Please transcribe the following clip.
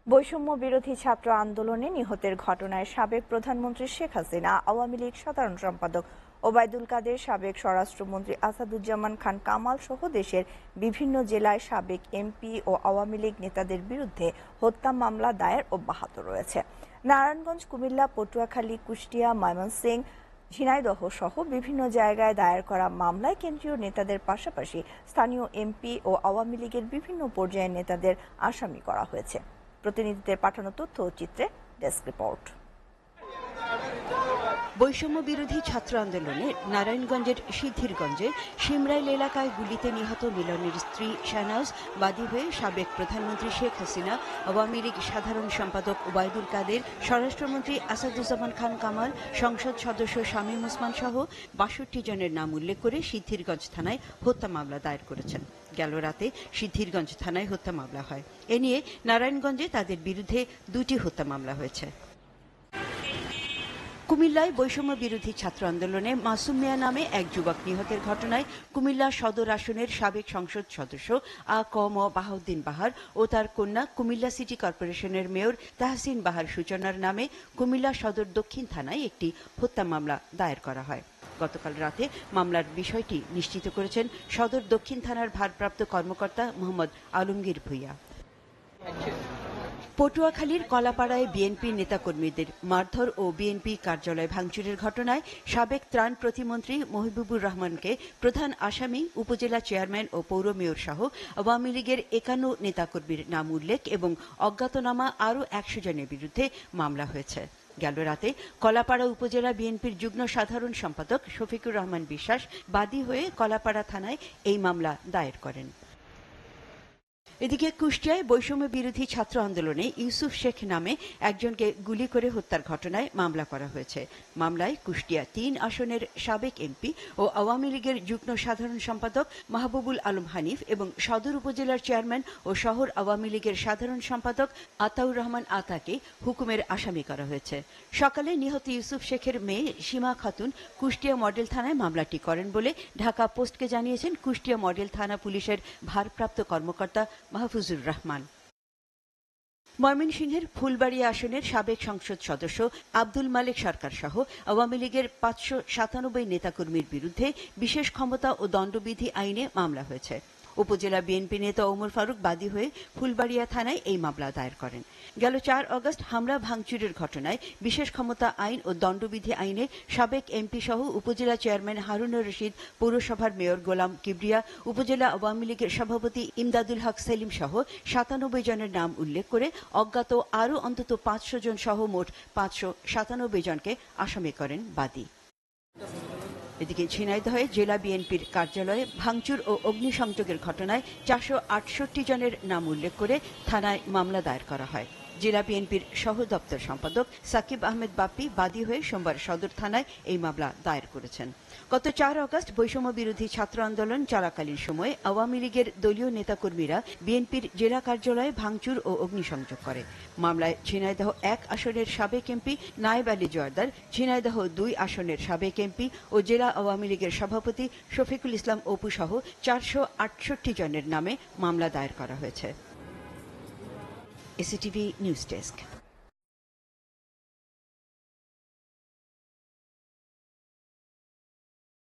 বৈষম্য বিরোধী ছাত্র আন্দোলনে নিহতের ঘটনায় সাবেক প্রধানমন্ত্রী শেখ হাসিনা, আওয়ামী লীগ সাধারণ সম্পাদক ওবায়দুল কাদের, সাবেক স্বরাষ্ট্রমন্ত্রী আসাদুজ্জামান খান কামাল সহ দেশের বিভিন্ন জেলায় সাবেক এমপি ও আওয়ামী লীগ নেতাদের বিরুদ্ধে হত্যা মামলা দায়ের অব্যাহত রয়েছে। নারায়ণগঞ্জ, কুমিল্লা, পটুয়াখালী, কুষ্টিয়া, ময়মনসিংহ, ঝিনাইদহ সহ বিভিন্ন জায়গায় দায়ের করা মামলায় কেন্দ্রীয় নেতাদের পাশাপাশি স্থানীয় এমপি ও আওয়ামী লীগের বিভিন্ন পর্যায়ের নেতাদের আসামি করা হয়েছে। প্রতিনিধিদের পাঠানো তথ্য ও চিত্রে ডেস্ক রিপোর্ট। বৈষম্য বিরোধী ছাত্র আন্দোলনে নারায়ণগঞ্জের সিদ্ধিরগঞ্জে শিমরাইল এলাকায় গুলিতে নিহত মিলনের স্ত্রী শাহনাজ বাদী হয়ে সাবেক প্রধানমন্ত্রী শেখ হাসিনা, আওয়ামী লীগ সাধারণ সম্পাদক ওবায়দুল কাদের, স্বরাষ্ট্রমন্ত্রী আসাদুজ্জামান খান কামাল, সংসদ সদস্য শামীম ওসমান সহ ৬২ জনের নাম উল্লেখ করে সিদ্ধিরগঞ্জ থানায় হত্যা মামলা দায়ের করেছেন। গেল রাতে সিদ্ধিরগঞ্জ থানায় হত্যা মামলা হয়। এ নিয়ে নারায়ণগঞ্জে তাদের বিরুদ্ধে ২টি হত্যা মামলা হয়েছে। কুমিল্লায় বৈষম্য বিরোধী ছাত্র আন্দোলনে মাসুম মিয়া নামে এক যুবক নিহতের ঘটনায় কুমিল্লা সদর আসনের সাবেক সংসদ সদস্য আ.ক.ম. বাহাউদ্দিন বাহার ও তার কন্যা কুমিল্লা সিটি কর্পোরেশনের মেয়র তাহসিন বাহার সূচনার নামে কুমিল্লা সদর দক্ষিণ থানায় একটি হত্যা মামলা দায়ের করা হয়। গতকাল রাতে মামলার বিষয়টি নিশ্চিত করেছেন সদর দক্ষিণ থানার ভারপ্রাপ্ত কর্মকর্তা মোহাম্মদ আলমগীর ভূঁইয়া। পটুয়াখালীর কলাপাড়ায় বিএনপি নেতাকর্মীদের মারধর ও বিএনপি কার্যালয় ভাঙচুরের ঘটনায় সাবেক ত্রাণ প্রতিমন্ত্রী মহিবুবুর রহমানকে প্রধান আসামি, উপজেলা চেয়ারম্যান ও পৌর মেয়র সহ আওয়ামী লীগের ৫১ নেতাকর্মীর নাম উল্লেখ এবং অজ্ঞাতনামা আরও ১০০ জনের বিরুদ্ধে মামলা হয়েছে। গেল রাতে কলাপাড়া উপজেলা বিএনপির যুগ্ম সাধারণ সম্পাদক শফিকুর রহমান বিশ্বাস বাদী হয়ে কলাপাড়া থানায় এই মামলা দায়ের করেন। এদিকে কুষ্টিয়ায় বৈষম্য বিরোধী ছাত্র আন্দোলনে ইউসুফ শেখ নামে একজনকে গুলি করে হত্যার ঘটনায় মামলা করা হয়েছে। মামলায় কুষ্টিয়া ৩ আসনের সাবেক এমপি ও আওয়ামী লীগের যুগ্ম সাধারণ সম্পাদক মাহবুবুল আলম হানিফ এবং সদর উপজেলার চেয়ারম্যান ও শহর আওয়ামী লীগের সাধারণ সম্পাদক আতাউর রহমান আতাকে হুকুমের আসামি করা হয়েছে। সকালে নিহত ইউসুফ শেখের মেয়ে সীমা খাতুন কুষ্টিয়া মডেল থানায় মামলাটি করেন বলে ঢাকা পোস্টকে জানিয়েছেন কুষ্টিয়া মডেল থানা পুলিশের ভারপ্রাপ্ত কর্মকর্তা মাহফুজুর রহমান। ময়মনসিংহের ফুলবাড়িয়া আসনের সাবেক সংসদ সদস্য আব্দুল মালেক সরকার সহ আওয়ামী লীগের ৫৯৭ নেতাকর্মীর বিরুদ্ধে বিশেষ ক্ষমতা ও দণ্ডবিধি আইনে মামলা হয়েছে। উপজেলা বিএনপি নেতা ওমর ফারুক বাদী হয়ে ফুলবাড়িয়া থানায় এই মামলা দায়ের করেন। গেল ৪ আগস্ট হামলা ভাঙচুরের ঘটনায় বিশেষ ক্ষমতা আইন ও দণ্ডবিধি আইনে সাবেক এমপি সহ উপজেলা চেয়ারম্যান হারুনুর রশিদ, পৌরসভার মেয়র গোলাম কিবরিয়া, উপজেলা আওয়ামী লীগের সভাপতি ইমদাদুল হক সেলিম সহ ৯৭ জনের নাম উল্লেখ করে অজ্ঞাত আরও অন্তত ৫০০ জন সহ মোট ৫৯৭ জনকে আসামি করেন বাদী। এদিকে ঝিনাইদহে জেলা বিএনপির কার্যালয়ে ভাঙচুর ও অগ্নিসংযোগের ঘটনায় ৪৬৮ জনের নাম উল্লেখ করে থানায় মামলা দায়ের করা হয়। জেলা বিএনপির সহ দপ্তর সম্পাদক সাকিব আহমেদ বাপ্পি বাদী হয়ে সোমবার সদর থানায় এই মামলা দায়ের করেছেন। গত ৪ আগস্ট বৈষম্য বিরোধী ছাত্র আন্দোলন চলাকালীন সময়ে আওয়ামী লীগের দলীয় নেতাকর্মীরা বিএনপির জেলা কার্যালয়ে ভাঙচুর ও অগ্নিসংযোগ করে। মামলায় ঝিনাইদহ ১ আসনের সাবেক এমপি নায়েব আলী জোয়ারদার, ঝিনাইদহ ২ আসনের সাবেক এমপি ও জেলা আওয়ামী লীগের সভাপতি শফিকুল ইসলাম অপু সহ ৪৬৮ জনের নামে মামলা দায়ের করা হয়েছে। এসিটিভি নিউজ ডেস্ক।